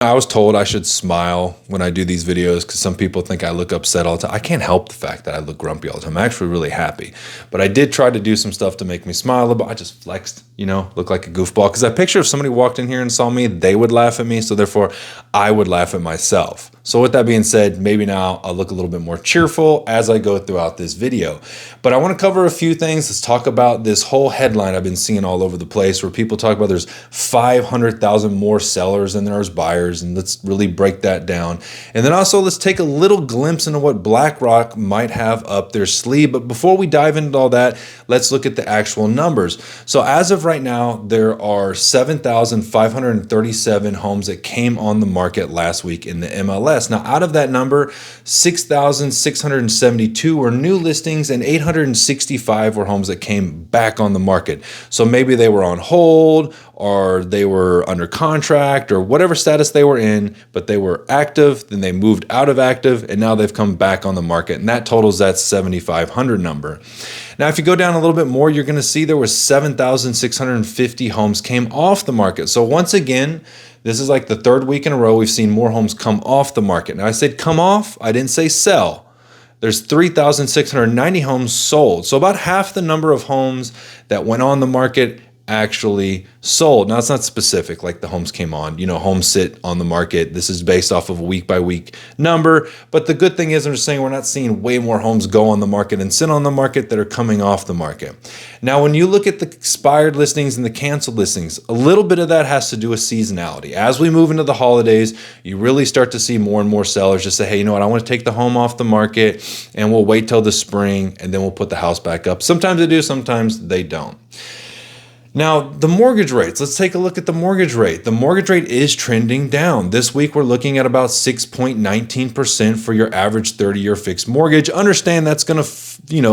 I was told I should smile when I do these videos because some people think I look upset all the time. I can't help the fact that I look grumpy all the time. I'm actually really happy. But I did try to do some stuff to make me smile a little bit. I just flexed, look like a goofball. Because I picture if somebody walked in here and saw me, they would laugh at me. So therefore, I would laugh at myself. So with that being said, maybe now I'll look a little bit more cheerful as I go throughout this video. But I want to cover a few things. Let's talk about this whole headline I've been seeing all over the place where people talk about there's 500,000 more sellers than there is buyers. And let's really break that down. And then also let's take a little glimpse into what BlackRock might have up their sleeve. But before we dive into all that, let's look at the actual numbers. So as of right now, there are 7,537 homes that came on the market last week in the MLS. Now, out of that number, 6,672 were new listings and 865 were homes that came back on the market. So maybe they were on hold or they were under contract or whatever status they were in, but they were active, then they moved out of active, and now they've come back on the market. And that totals that 7,500 number. Now, if you go down a little bit more, you're going to see there was 7,650 homes came off the market. So once again, this is like the third week in a row we've seen more homes come off the market. Now, I said come off, I didn't say sell. There's 3,690 homes sold. So about half the number of homes that went on the market actually sold. Now, it's not specific like the homes came on. Homes sit on the market. This is based off of a week by week number. But the good thing is I'm just saying we're not seeing way more homes go on the market and sit on the market that are coming off the market. Now, when you look at the expired listings and the canceled listings, a little bit of that has to do with seasonality. As we move into the holidays, you really start to see more and more sellers just say, hey, you know what? I want to take the home off the market and we'll wait till the spring and then we'll put the house back up. Sometimes they do, sometimes they don't. Now, the mortgage rates, let's take a look at the mortgage rate. The mortgage rate is trending down. This week, we're looking at about 6.19% for your average 30-year fixed mortgage. Understand that's going to,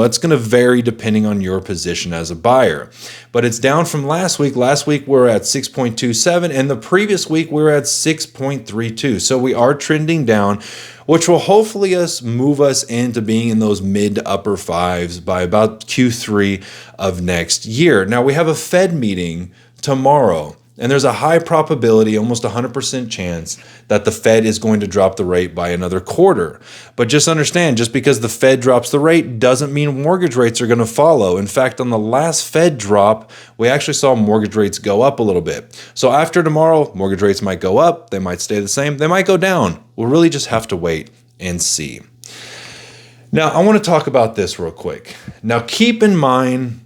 it's going to vary depending on your position as a buyer. But it's down from last week. Last week, we were at 6.27, and the previous week, we were at 6.32. So we are trending down, which will hopefully move us into being in those mid to upper fives by about Q3 of next year. Now, we have a Fed meeting tomorrow, and there's a high probability, almost 100% chance, that the Fed is going to drop the rate by another quarter. But just understand, just because the Fed drops the rate doesn't mean mortgage rates are going to follow. In fact, on the last Fed drop, we actually saw mortgage rates go up a little bit. So after tomorrow, mortgage rates might go up, they might stay the same, they might go down. We'll really just have to wait and see. Now, I want to talk about this real quick. Now, keep in mind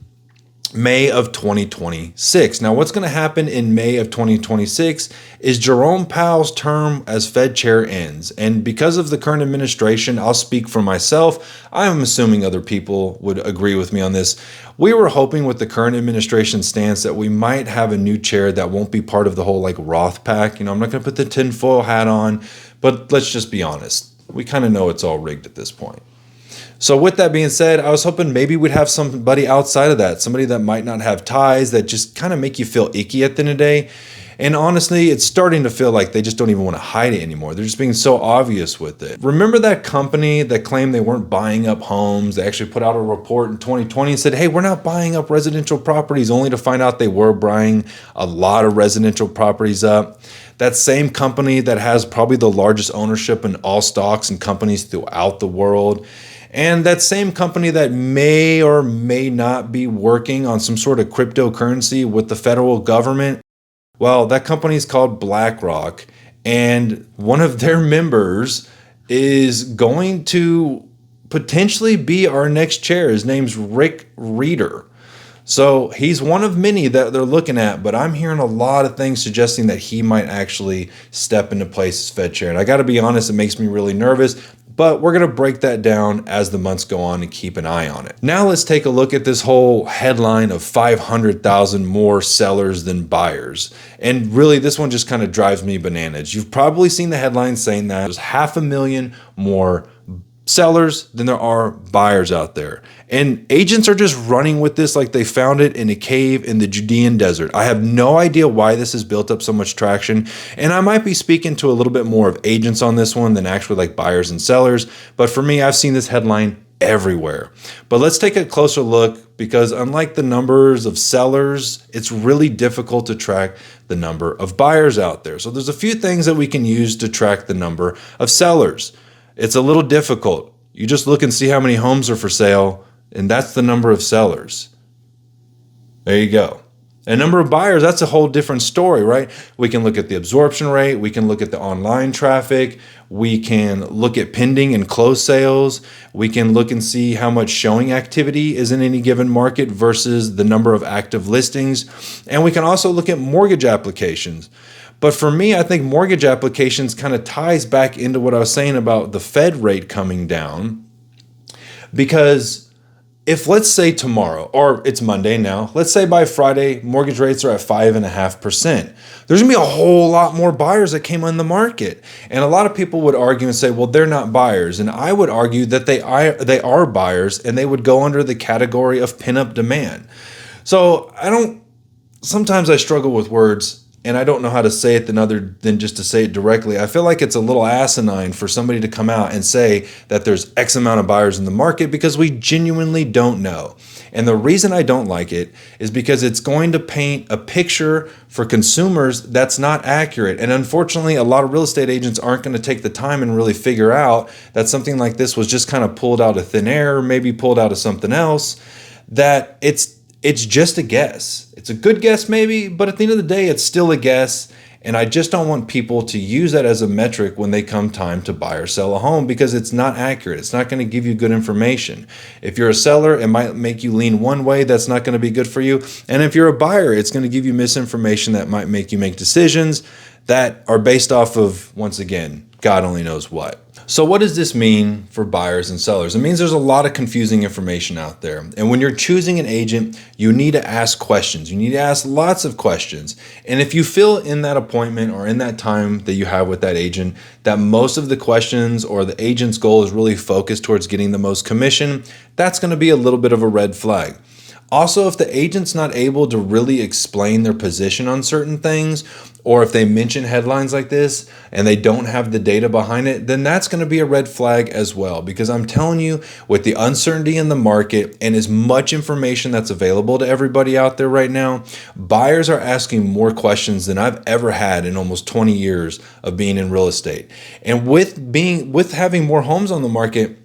May of 2026. Now, what's going to happen in May of 2026 is Jerome Powell's term as Fed chair ends. And because of the current administration, I'll speak for myself. I'm assuming other people would agree with me on this. We were hoping with the current administration stance that we might have a new chair that won't be part of the whole Roth pack. I'm not going to put the tinfoil hat on, but let's just be honest. We kind of know it's all rigged at this point. So with that being said, I was hoping maybe we'd have somebody outside of that, somebody that might not have ties, that just kind of make you feel icky at the end of the day. And honestly, it's starting to feel like they just don't even want to hide it anymore. They're just being so obvious with it. Remember that company that claimed they weren't buying up homes? They actually put out a report in 2020 and said, hey, we're not buying up residential properties, only to find out they were buying a lot of residential properties up. That same company that has probably the largest ownership in all stocks and companies throughout the world. And that same company that may or may not be working on some sort of cryptocurrency with the federal government, well, that company is called BlackRock, and one of their members is going to potentially be our next chair. His name's Rick Reeder. So he's one of many that they're looking at, but I'm hearing a lot of things suggesting that he might actually step into place as Fed chair. And I got to be honest, it makes me really nervous. But we're going to break that down as the months go on and keep an eye on it. Now let's take a look at this whole headline of 500,000 more sellers than buyers. And really, this one just kind of drives me bananas. You've probably seen the headline saying that there's 500,000 more sellers than there are buyers out there. And agents are just running with this like they found it in a cave in the Judean desert. I have no idea why this has built up so much traction. And I might be speaking to a little bit more of agents on this one than actually buyers and sellers. But for me, I've seen this headline everywhere. But let's take a closer look, because unlike the numbers of sellers, it's really difficult to track the number of buyers out there. So there's a few things that we can use to track the number of sellers. It's a little difficult. You just look and see how many homes are for sale, and that's the number of sellers. There you go. A number of buyers, that's a whole different story, right? We can look at the absorption rate. We can look at the online traffic. We can look at pending and closed sales. We can look and see how much showing activity is in any given market versus the number of active listings. And we can also look at mortgage applications. But for me, I think mortgage applications kind of ties back into what I was saying about the Fed rate coming down, because if, let's say tomorrow, or it's Monday now, let's say by Friday, mortgage rates are at 5.5%. There's gonna be a whole lot more buyers that came on the market. And a lot of people would argue and say, well, they're not buyers. And I would argue that they are buyers, and they would go under the category of pent-up demand. So sometimes I struggle with words, and I don't know how to say it other than just to say it directly. I feel like it's a little asinine for somebody to come out and say that there's X amount of buyers in the market, because we genuinely don't know. And the reason I don't like it is because it's going to paint a picture for consumers that's not accurate. And unfortunately, a lot of real estate agents aren't going to take the time and really figure out that something like this was just kind of pulled out of thin air, maybe pulled out of something else, that it's just a guess. It's a good guess maybe, but at the end of the day, it's still a guess. And I just don't want people to use that as a metric when they come time to buy or sell a home, because it's not accurate. It's not going to give you good information. If you're a seller, it might make you lean one way. That's not going to be good for you. And if you're a buyer, it's going to give you misinformation that might make you make decisions that are based off of, once again, God only knows what. So what does this mean for buyers and sellers? It means there's a lot of confusing information out there. And when you're choosing an agent, you need to ask questions. You need to ask lots of questions. And if you feel in that appointment or in that time that you have with that agent that most of the questions or the agent's goal is really focused towards getting the most commission, that's going to be a little bit of a red flag. Also, if the agent's not able to really explain their position on certain things, or if they mention headlines like this and they don't have the data behind it, then that's going to be a red flag as well. Because I'm telling you, with the uncertainty in the market and as much information that's available to everybody out there right now, buyers are asking more questions than I've ever had in almost 20 years of being in real estate. And with having more homes on the market,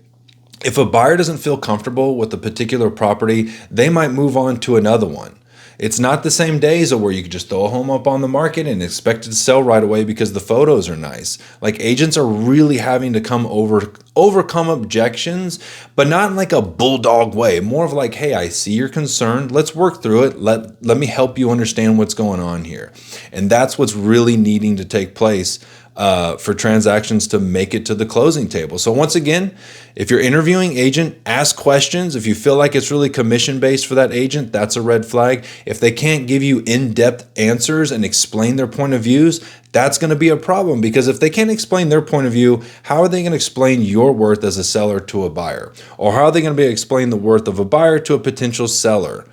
if a buyer doesn't feel comfortable with a particular property, they might move on to another one. It's not the same days where you could just throw a home up on the market and expect it to sell right away because the photos are nice. Like, agents are really having to overcome objections, but not in like a bulldog way. More of like, hey, I see you're concerned. Let's work through it. Let me help you understand what's going on here. And that's what's really needing to take place for transactions to make it to the closing table. So once again, if you're interviewing agent, ask questions. If you feel like it's really commission-based for that agent, that's a red flag. If they can't give you in-depth answers and explain their point of views, that's going to be a problem, because if they can't explain their point of view, how are they going to explain your worth as a seller to a buyer? Or how are they going to be able to explain the worth of a buyer to a potential seller?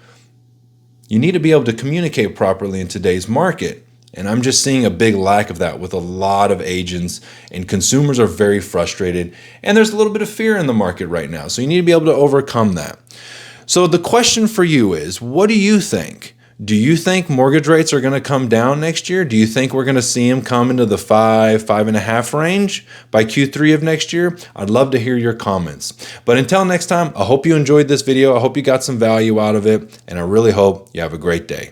You need to be able to communicate properly in today's market. And I'm just seeing a big lack of that with a lot of agents, and consumers are very frustrated, and there's a little bit of fear in the market right now. So you need to be able to overcome that. So the question for you is, what do you think? Do you think mortgage rates are going to come down next year? Do you think we're going to see them come into the 5.5 range by Q3 of next year? I'd love to hear your comments. But until next time, I hope you enjoyed this video. I hope you got some value out of it, and I really hope you have a great day.